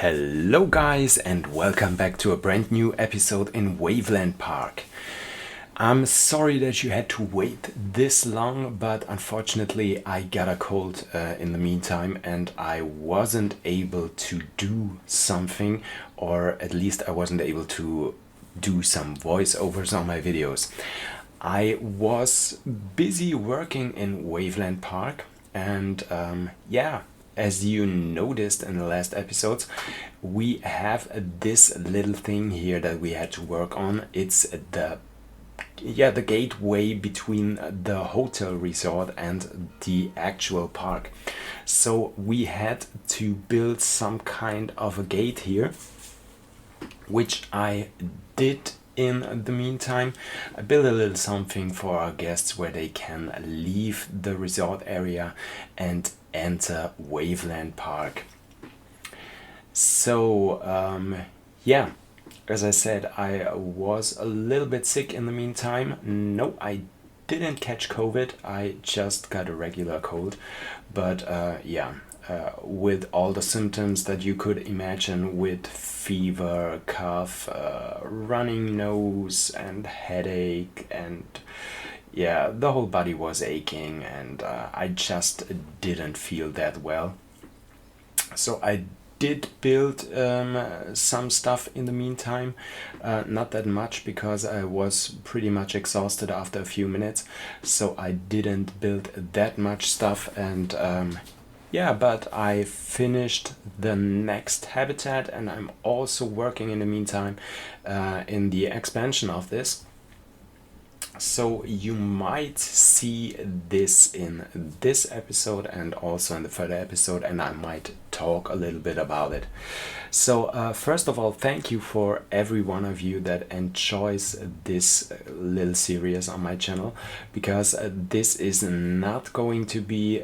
Hello guys and welcome back to a brand new episode in Waveland Park. I'm sorry that you had to wait this long, but unfortunately I got a cold in the meantime and I wasn't able to do something, or at least I wasn't able to do some voiceovers on my videos. I was busy working in Waveland Park and as you noticed in the last episodes, we have this little thing here that we had to work on. It's the gateway between the hotel resort and the actual park. So we had to build some kind of a gate here, which I did. In the meantime, I built a little something for our guests where they can leave the resort area and enter Waveland Park. So as I said, I was a little bit sick in the meantime. No, I didn't catch COVID, I just got a regular cold, but with all the symptoms that you could imagine, with fever, cough, running nose and headache, and the whole body was aching, and I just didn't feel that well. So I did build some stuff in the meantime, not that much because I was pretty much exhausted after a few minutes, so I didn't build that much stuff. And but I finished the next habitat, and I'm also working in the meantime in the expansion of this. So you might see this in this episode and also in the further episode, and I might talk a little bit about it. So first of all, thank you for every one of you that enjoys this little series on my channel, because this is not going to be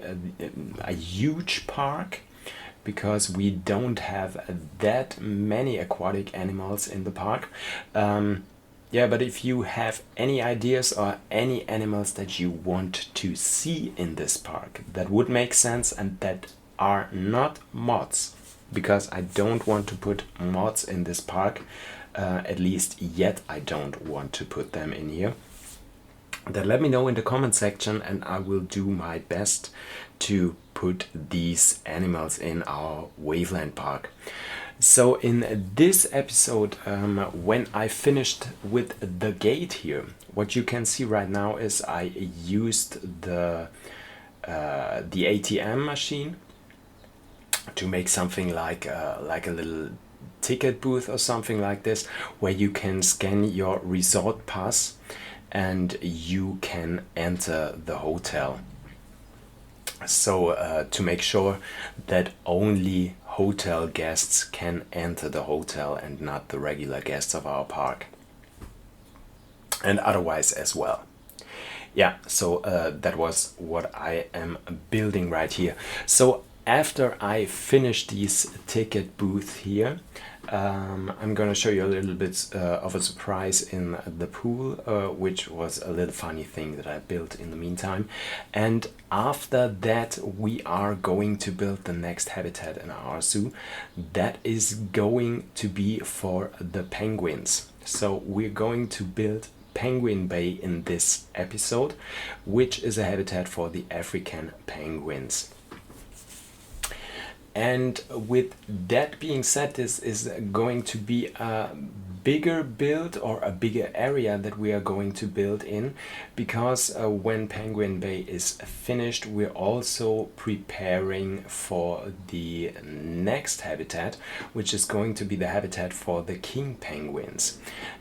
a huge park, because we don't have that many aquatic animals in the park. But if you have any ideas or any animals that you want to see in this park that would make sense and that are not mods, because I don't want to put mods in this park, at least yet I don't want to put them in here, then let me know in the comment section and I will do my best to put these animals in our Waveland Park. So in this episode, when I finished with the gate here, what you can see right now is I used the ATM machine to make something like a little ticket booth or something like this, where you can scan your resort pass and you can enter the hotel. So to make sure that only hotel guests can enter the hotel and not the regular guests of our park, and otherwise as well. So that was what I am building right here. So after I finish this ticket booth here, I'm gonna show you a little bit of a surprise in the pool, which was a little funny thing that I built in the meantime. And after that, we are going to build the next habitat in our zoo. That is going to be for the penguins. So we're going to build Penguin Bay in this episode, which is a habitat for the African penguins. And with that being said, this is going to be a bigger build, or a bigger area that we are going to build in, because when Penguin Bay is finished, we're also preparing for the next habitat, which is going to be the habitat for the king penguins.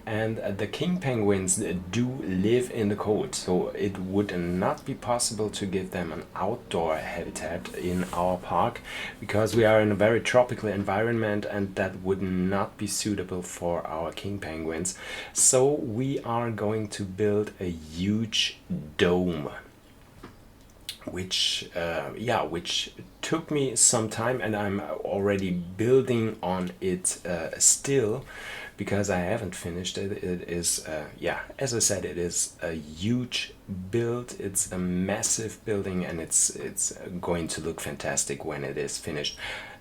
And the king penguins do live in the cold, so it would not be possible to give them an outdoor habitat in our park, because we are in a very tropical environment and that would not be suitable for our king penguins. So we are going to build a huge dome, which took me some time, and I'm already building on it still, because I haven't finished it. It is as I said, it is a huge build. It's a massive building, and it's going to look fantastic when it is finished.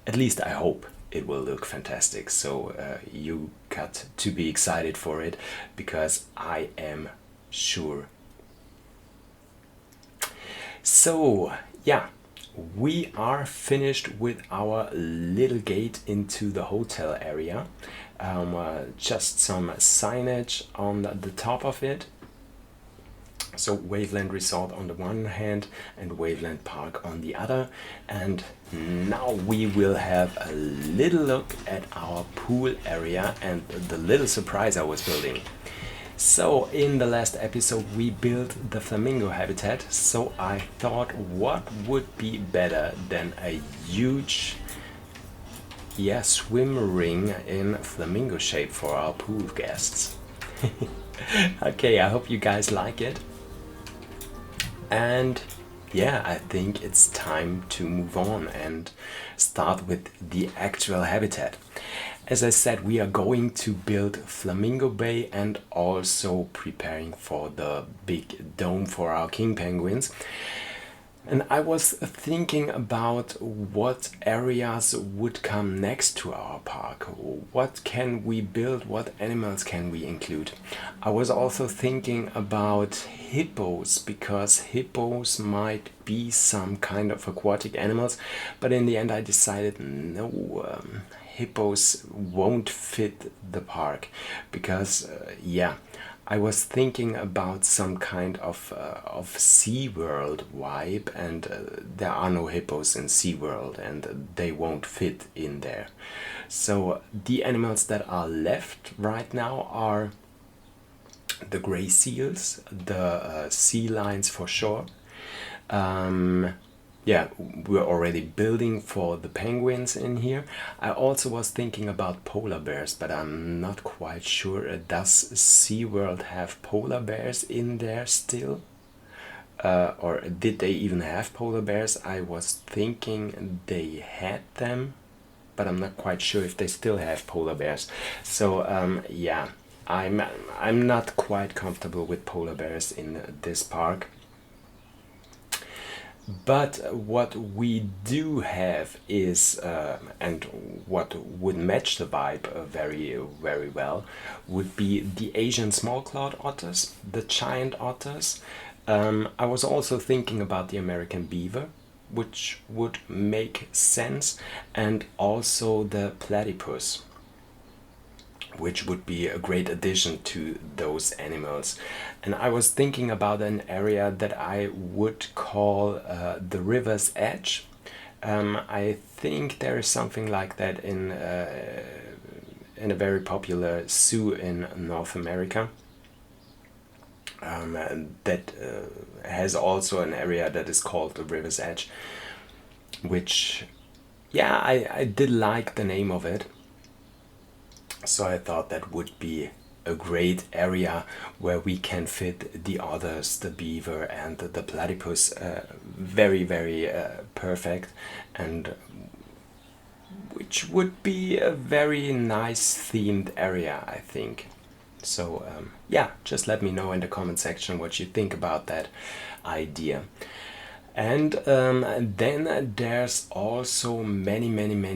At least I hope. it will look fantastic. So you got to be excited for it, because I am sure. So yeah, we are finished with our little gate into the hotel area. Just some signage on the top of it. So Waveland Resort on the one hand and Waveland Park on the other. And now we will have a little look at our pool area and the little surprise I was building. So in the last episode we built the flamingo habitat, so I thought what would be better than a huge swim ring in flamingo shape for our pool guests. Okay, I hope you guys like it. And yeah, I think it's time to move on and start with the actual habitat. As I said, we are going to build Flamingo Bay and also preparing for the big dome for our king penguins. And I was thinking about what areas would come next to our park. What can we build? What animals can we include? I was also thinking about hippos, because hippos might be some kind of aquatic animals, but in the end I decided no, hippos won't fit the park, because I was thinking about some kind of SeaWorld vibe, and there are no hippos in SeaWorld and they won't fit in there. So the animals that are left right now are the gray seals, the sea lions for sure. We're already building for the penguins in here. I also was thinking about polar bears, but I'm not quite sure. Does SeaWorld have polar bears in there still? Or did they even have polar bears? I was thinking they had them, but I'm not quite sure if they still have polar bears. So I'm not quite comfortable with polar bears in this park. But what we do have is, and what would match the vibe very, very well, would be the Asian small-clawed otters, the giant otters. I was also thinking about the American beaver, which would make sense, and also the platypus, which would be a great addition to those animals. And I was thinking about an area that I would call the river's edge. I think there is something like that in a very popular zoo in North America. That has also an area that is called the river's edge, which I did like the name of it. So I thought that would be a great area where we can fit the otters, the beaver and the platypus very, very perfect, and which would be a very nice themed area, I think. So just let me know in the comment section what you think about that idea. And then there's also many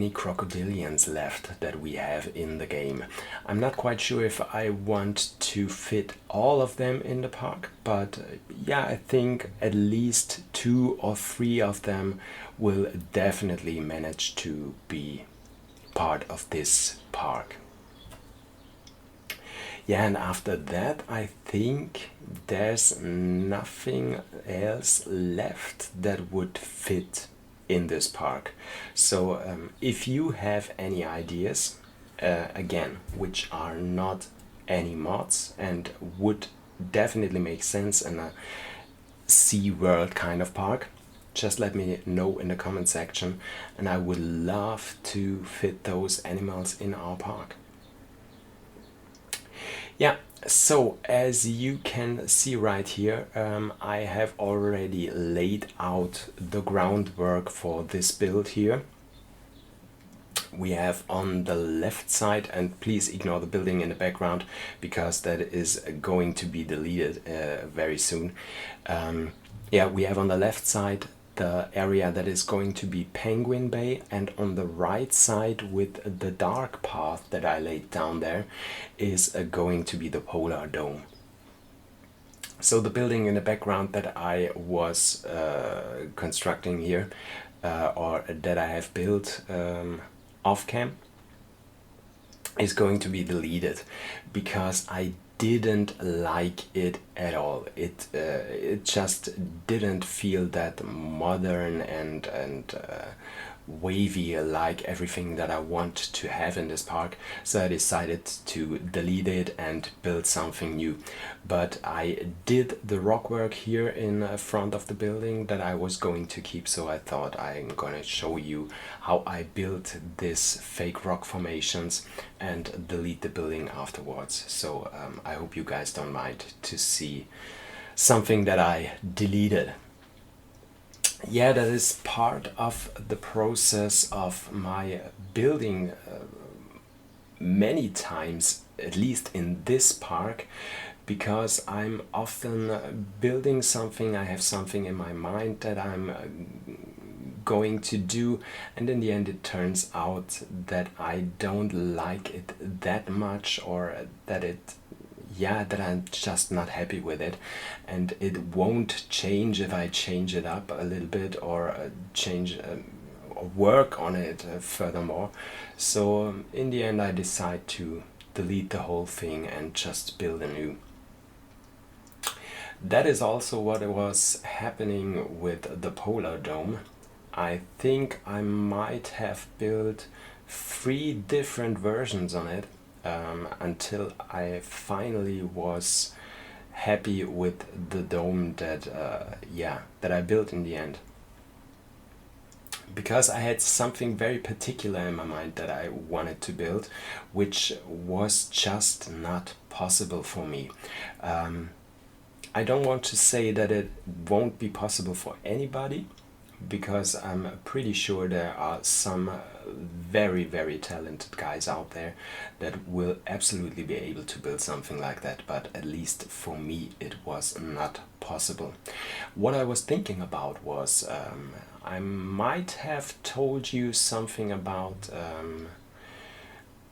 crocodilians left that we have in the game. I'm not quite sure if I want to fit all of them in the park, but I think at least 2 or 3 of them will definitely manage to be part of this park. And after that I think there's nothing else left that would fit in this park. So if you have any ideas, again, which are not any mods and would definitely make sense in a SeaWorld kind of park, just let me know in the comment section, and I would love to fit those animals in our park. So as you can see right here, I have already laid out the groundwork for this build here. We have on the left side, and please ignore the building in the background because that is going to be deleted very soon. We have on the left side the area that is going to be Penguin Bay, and on the right side with the dark path that I laid down there is going to be the Polar Dome. So the building in the background that I was constructing here, or that I have built off cam, is going to be deleted because I didn't like it at all. It just didn't feel that modern and wavy like everything that I want to have in this park. So I decided to delete it and build something new. But I did the rock work here in front of the building that I was going to keep, so I thought I'm gonna show you how I built this fake rock formations and delete the building afterwards. So I hope you guys don't mind to see something that I deleted. Yeah, that is part of the process of my building many times, at least in this park, because I'm often building something, I have something in my mind that I'm going to do, and in the end it turns out that I don't like it that much, or that I'm just not happy with it, and it won't change if I change it up a little bit or change or work on it furthermore. So in the end I decide to delete the whole thing and just build anew. That is also what was happening with the Polar Dome. I think I might have built 3 different versions on it until I finally was happy with the dome that I built in the end. Because I had something very particular in my mind that I wanted to build, which was just not possible for me. I don't want to say that it won't be possible for anybody, because I'm pretty sure there are some very, very talented guys out there that will absolutely be able to build something like that, but at least for me it was not possible. What I was thinking about was I might have told you something about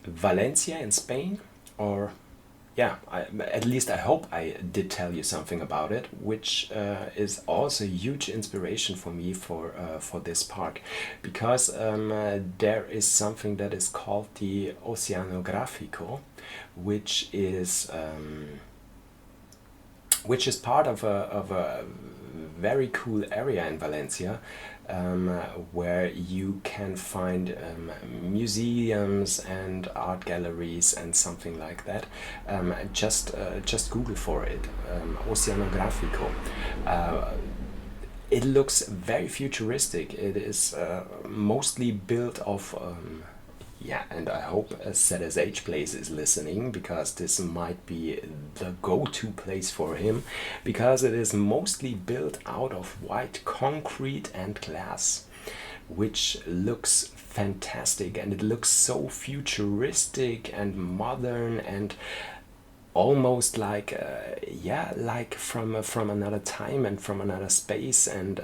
Valencia in Spain, or at least I hope I did tell you something about it, which is also a huge inspiration for me for this park, because there is something that is called the Oceanográfico, which is part of a very cool area in Valencia, where you can find museums and art galleries and something like that. Just Google for it, Oceanográfico. It looks very futuristic. It is mostly built of and I hope ZSH Place is listening, because this might be the go-to place for him, because it is mostly built out of white concrete and glass, which looks fantastic, and it looks so futuristic and modern and almost like from another time and from another space. And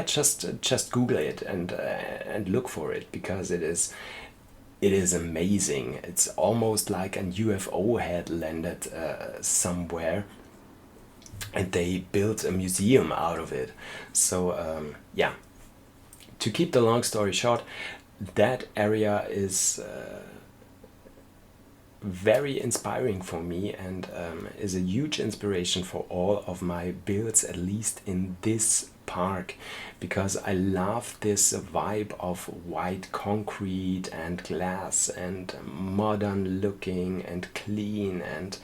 just Google it and look for it, because it is amazing. It's almost like a UFO had landed somewhere, and they built a museum out of it. So to keep the long story short, that area is very inspiring for me, and is a huge inspiration for all of my builds, at least in this park, because I love this vibe of white concrete and glass and modern looking and clean, and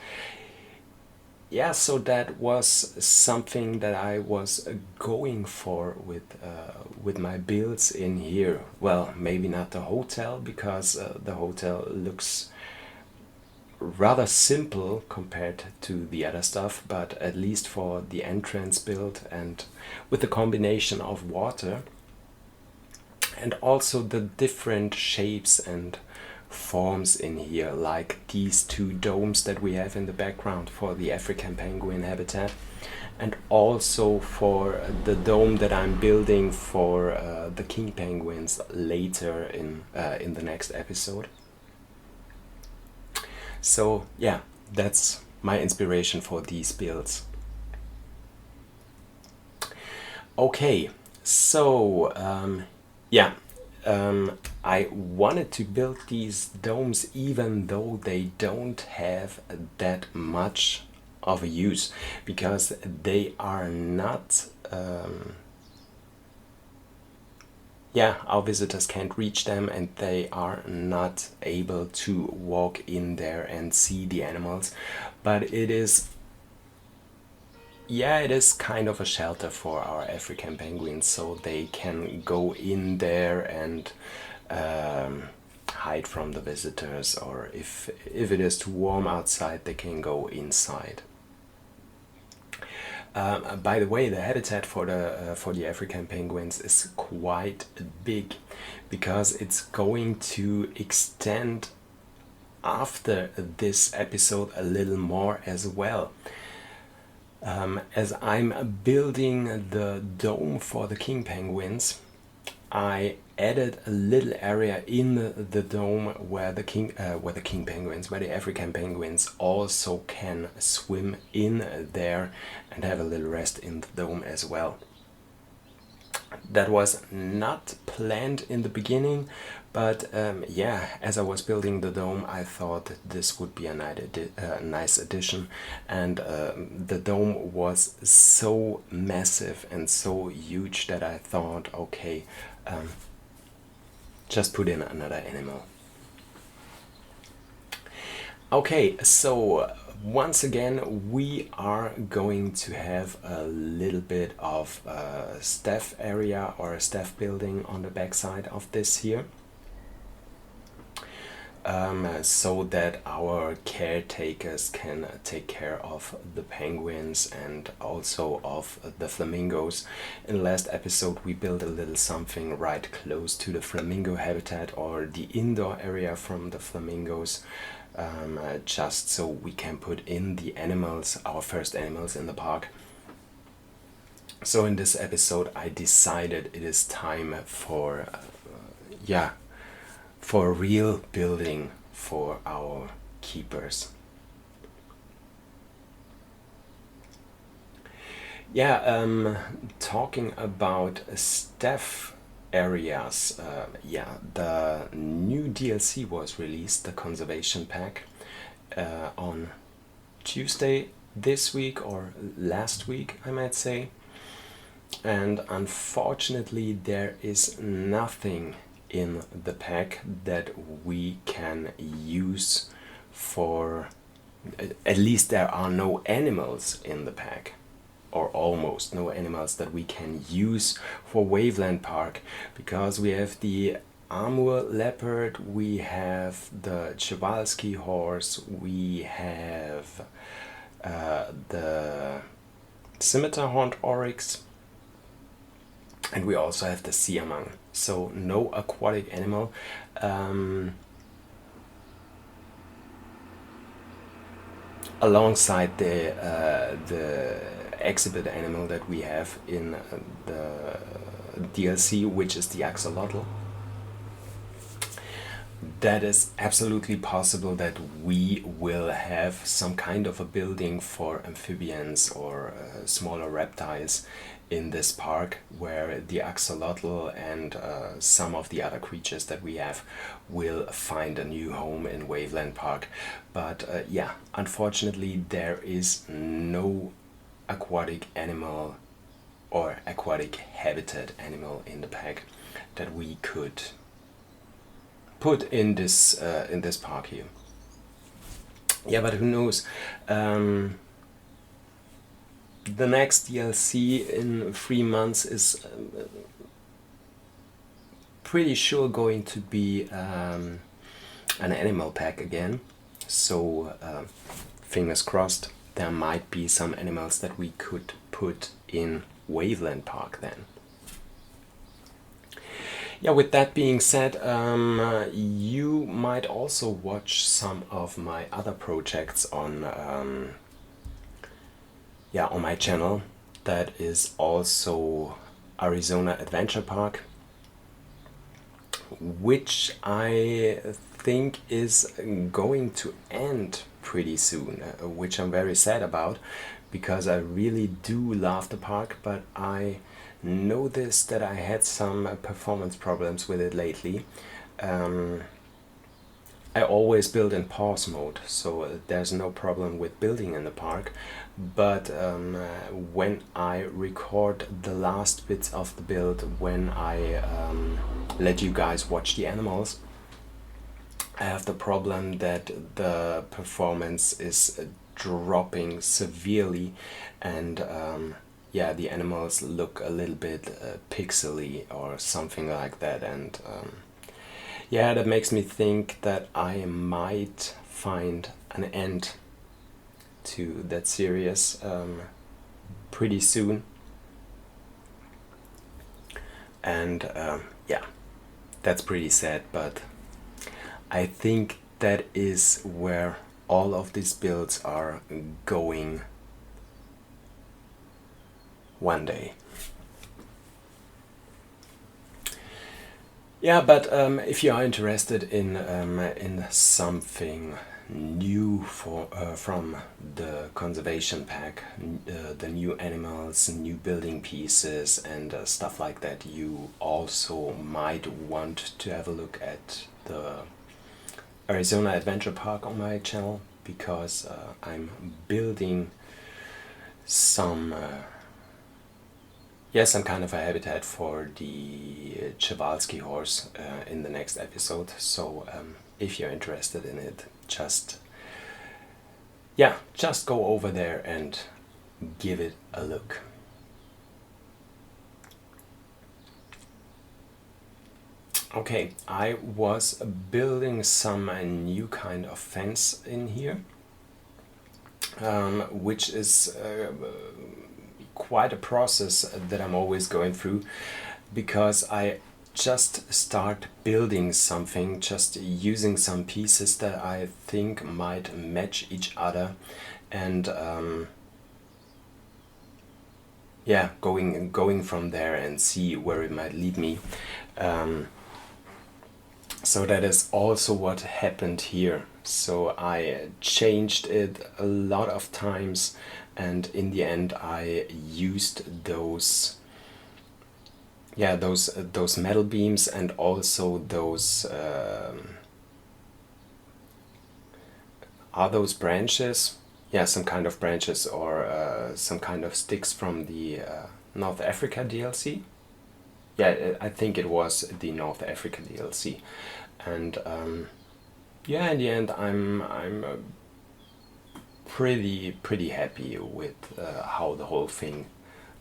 so that was something that I was going for with my builds in here. Well, maybe not the hotel, because the hotel looks rather simple compared to the other stuff, but at least for the entrance build, and with the combination of water and also the different shapes and forms in here, like these 2 domes that we have in the background for the African penguin habitat, and also for the dome that I'm building for the king penguins later in the next episode. So yeah, that's my inspiration for these builds. Okay, so yeah, I wanted to build these domes even though they don't have that much of a use, because they are not yeah, our visitors can't reach them and they are not able to walk in there and see the animals. But it is, yeah, it is kind of a shelter for our African penguins, so they can go in there and hide from the visitors, or if it is too warm outside, they can go inside. By the way, the habitat for the African penguins is quite big, because it's going to extend after this episode a little more as well. As I'm building the dome for the king penguins, I added a little area in the dome where the king penguins, where the African penguins also can swim in there and have a little rest in the dome as well. That was not planned in the beginning, but yeah, as I was building the dome, I thought this would be a nice addition, and the dome was so massive and so huge that I thought, okay, just put in another animal. Okay, so once again we are going to have a little bit of a staff area or a staff building on the backside of this here, so that our caretakers can take care of the penguins and also of the flamingos. In the last episode we built a little something right close to the flamingo habitat, or the indoor area from the flamingos, just so we can put in the animals, our first animals in the park. So in this episode I decided it is time for for real building for our keepers. Yeah, talking about staff areas, yeah, the new DLC was released, the Conservation Pack, on Tuesday this week, or last week I might say, and unfortunately there is nothing in the pack that we can use for, at least there are no animals in the pack, or almost no animals that we can use for Waveland Park, because we have the Amur leopard, we have the Przewalski horse, we have the scimitar horned oryx, and we also have the siamang. So no aquatic animal. Alongside the exhibit animal that we have in the DLC, which is the axolotl. That is absolutely possible that we will have some kind of a building for amphibians or smaller reptiles in this park, where the axolotl and some of the other creatures that we have will find a new home in Waveland Park. But yeah, unfortunately there is no aquatic animal or aquatic habitat animal in the pack that we could put in this park here. Yeah, but who knows? The next DLC in 3 months is pretty sure going to be an animal pack again. So fingers crossed, there might be some animals that we could put in Waveland Park then. Yeah, with that being said, you might also watch some of my other projects on yeah, on my channel. That is also Arizona Adventure Park, which I think is going to end pretty soon, which I'm very sad about because I really do love the park, but I noticed that I had some performance problems with it lately. Um, I always build in pause mode, so there's no problem with building in the park. But when I record the last bits of the build, when I let you guys watch the animals, I have the problem that the performance is dropping severely, and yeah, the animals look a little bit pixely or something like that, and yeah, that makes me think that I might find an end to that series pretty soon. And yeah, that's pretty sad, but I think that is where all of these builds are going one day. Yeah, but if you are interested in something new from the conservation pack, the new animals, new building pieces, and stuff like that, you also might want to have a look at the Arizona Adventure Park on my channel, because I'm building some yeah, some kind of a habitat for the Przewalski horse in the next episode. So if you're interested in it, just go over there and give it a look. Okay, I was building some new kind of fence in here, which is quite a process that I'm always going through, because I just start building something, just using some pieces that I think might match each other, and yeah, going from there and see where it might lead me. So that is also what happened here. So I changed it a lot of times, and in the end I used those those metal beams, and also those are those branches, yeah, some kind of branches, or some kind of sticks from the North Africa DLC. Yeah, I think it was the North Africa DLC, and yeah, in the end I'm pretty happy with how the whole thing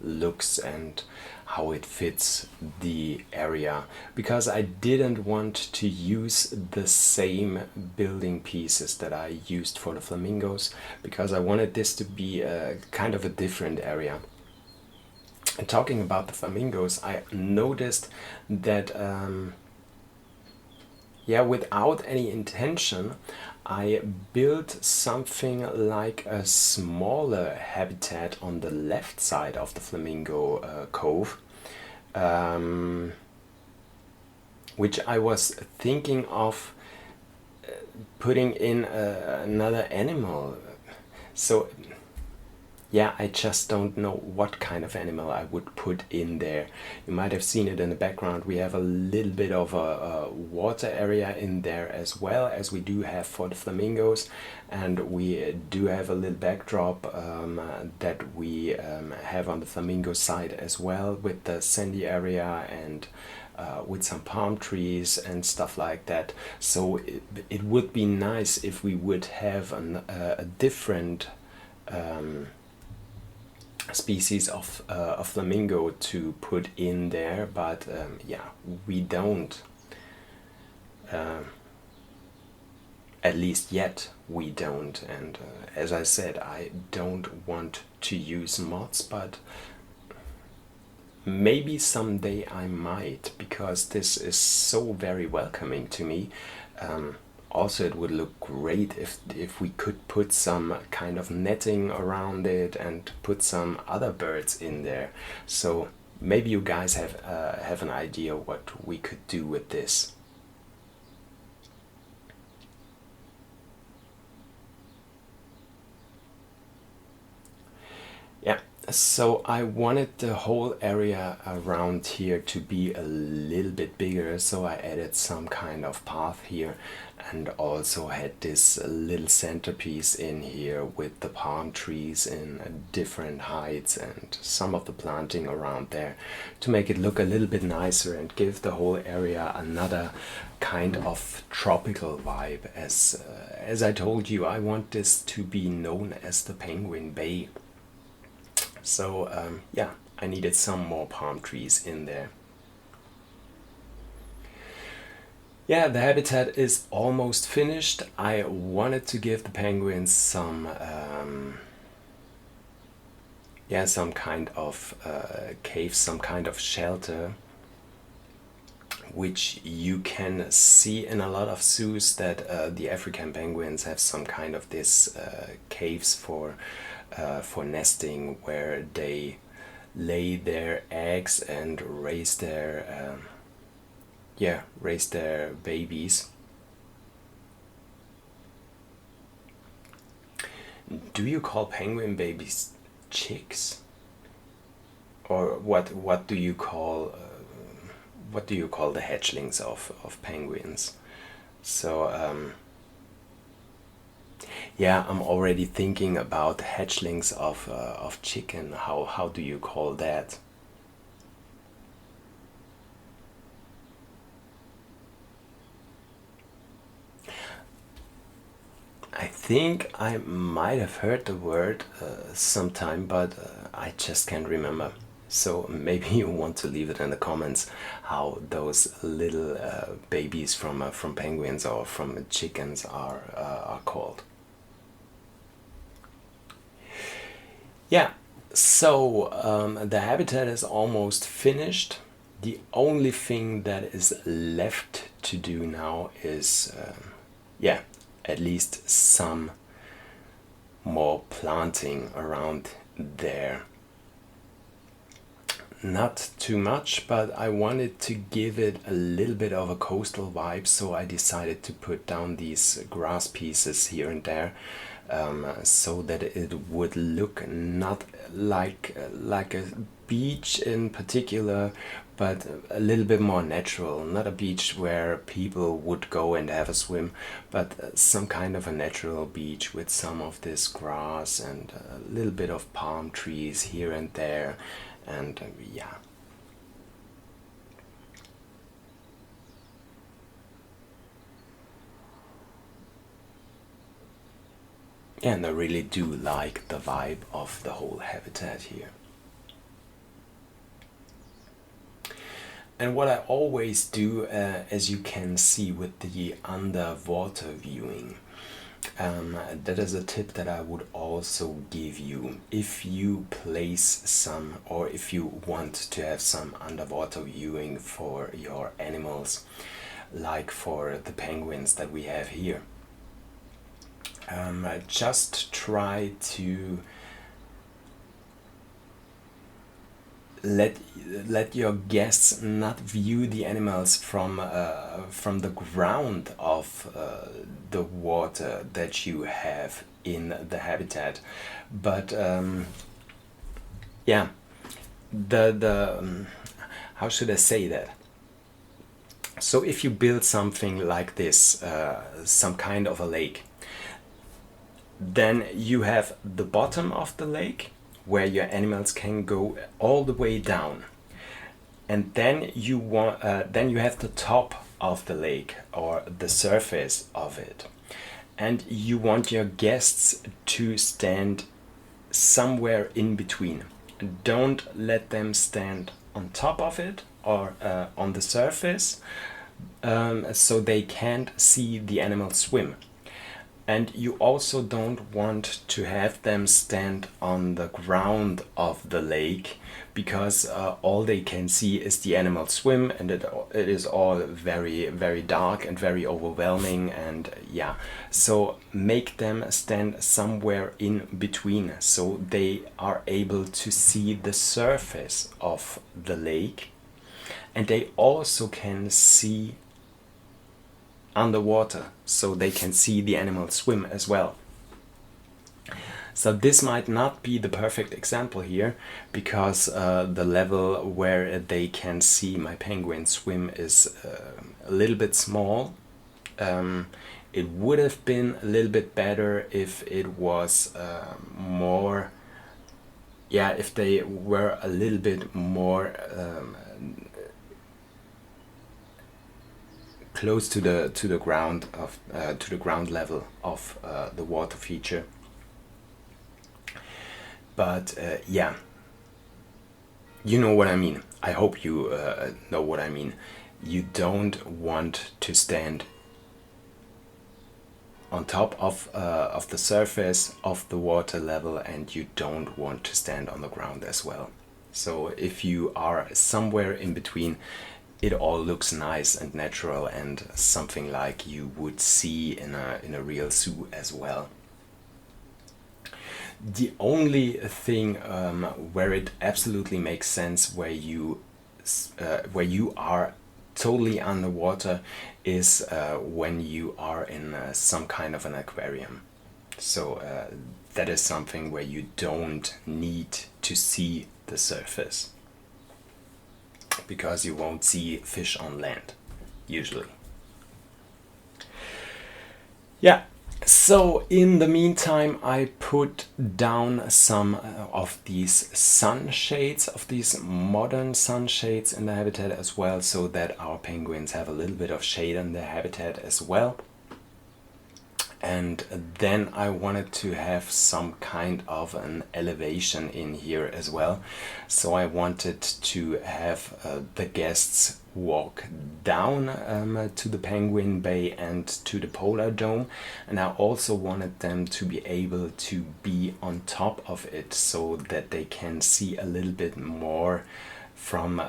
looks and how it fits the area, because I didn't want to use the same building pieces that I used for the flamingos, because I wanted this to be a kind of a different area. And talking about the flamingos, I noticed that yeah, without any intention, I built something like a smaller habitat on the left side of the flamingo cove, which I was thinking of putting in another animal. So yeah, I just don't know what kind of animal I would put in there. You might have seen it in the background. We have a little bit of a water area in there, as well as we do have for the flamingos, and we do have a little backdrop that we have on the flamingo side as well, with the sandy area and with some palm trees and stuff like that. So it would be nice if we would have a different species of flamingo to put in there, but yeah, we don't. At least yet we don't, and as I said, I don't want to use mods, but maybe someday I might, because this is so very welcoming to me. Also, it would look great if we could put some kind of netting around it and put some other birds in there. So maybe you guys have an idea what we could do with this. Yeah, so I wanted the whole area around here to be a little bit bigger, so I added some kind of path here and also had this little centerpiece in here with the palm trees in different heights and some of the planting around there to make it look a little bit nicer and give the whole area another kind of tropical vibe. As I told you, I want this to be known as the Penguin Bay. So yeah, I needed some more palm trees in there. Yeah, the habitat is almost finished. I wanted to give the penguins some kind of cave, some kind of shelter, which you can see in a lot of zoos that the African penguins have some kind of this caves for nesting, where they lay their eggs and raise their babies. Do you call penguin babies chicks, or what do you call the hatchlings of penguins? So yeah, I'm already thinking about hatchlings of chicken. How do you call that? I think I might have heard the word sometime, but I just can't remember. So maybe you want to leave it in the comments how those little babies from penguins or from chickens are called. Yeah, so the habitat is almost finished. The only thing that is left to do now is, yeah, at least some more planting around there. Not too much, but I wanted to give it a little bit of a coastal vibe, so I decided to put down these grass pieces here and there, so that it would look not like a beach in particular, but a little bit more natural. Not a beach where people would go and have a swim, but some kind of a natural beach with some of this grass and a little bit of palm trees here and there, and yeah. And I really do like the vibe of the whole habitat here. And what I always do, as you can see with the underwater viewing, that is a tip that I would also give you. If you place some, or if you want to have some underwater viewing for your animals, like for the penguins that we have here, just try to let your guests not view the animals from the ground of the water that you have in the habitat, but yeah, the how should I say that? So if you build something like this, some kind of a lake, then you have the bottom of the lake where your animals can go all the way down, and then you have the top of the lake or the surface of it, and you want your guests to stand somewhere in between. Don't let them stand on top of it or on the surface, so they can't see the animals swim. And you also don't want to have them stand on the ground of the lake, because all they can see is the animals swim, and it is all very, very dark and very overwhelming. And yeah, so make them stand somewhere in between so they are able to see the surface of the lake, and they also can see underwater, so they can see the animals swim as well. So this might not be the perfect example here, because the level where they can see my penguins swim is a little bit small. It would have been a little bit better if it was more, yeah, if they were a little bit more close to the ground of to the ground level of the water feature. But yeah, you know what I mean. I hope you know what I mean. You don't want to stand on top of the surface of the water level, and you don't want to stand on the ground as well. So if you are somewhere in between, it all looks nice and natural, and something like you would see in a real zoo as well. The only thing where it absolutely makes sense, where you are totally underwater, is when you are in some kind of an aquarium. So that is something where you don't need to see the surface, because you won't see fish on land usually. Yeah, so in the meantime I put down some of these sunshades, of these modern sunshades in the habitat as well, so that our penguins have a little bit of shade in their habitat as well. And then I wanted to have some kind of an elevation in here as well. So I wanted to have the guests walk down to the Penguin Bay and to the Polar Dome. And I also wanted them to be able to be on top of it, so that they can see a little bit more from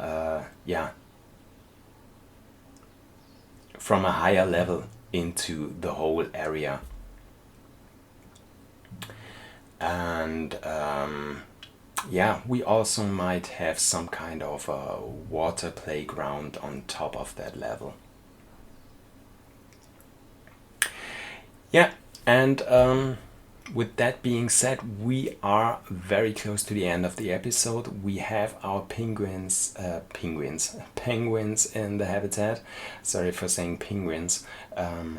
from a higher level into the whole area. And yeah, we also might have some kind of a water playground on top of that level. Yeah, and with that being said, we are very close to the end of the episode. We have our penguins in the habitat. Sorry for saying penguins.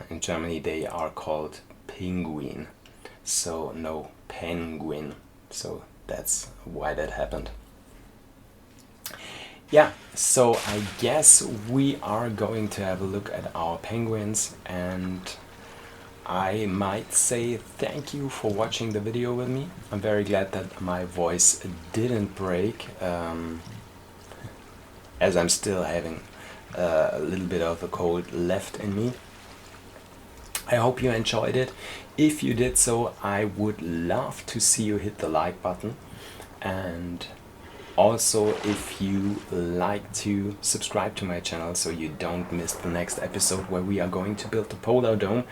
In Germany they are called penguin, so no penguin. So that's why that happened. Yeah, so I guess we are going to have a look at our penguins, and I might say thank you for watching the video with me. I'm very glad that my voice didn't break, as I'm still having a little bit of a cold left in me. I hope you enjoyed it. If you did so, I would love to see you hit the like button, and also if you like to subscribe to my channel so you don't miss the next episode where we are going to build the Polar Dome.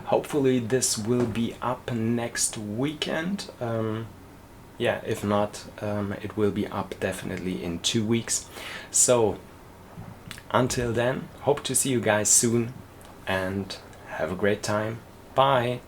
Hopefully this will be up next weekend. Yeah, if not, it will be up definitely in 2 weeks. So until then, hope to see you guys soon, and have a great time. Bye!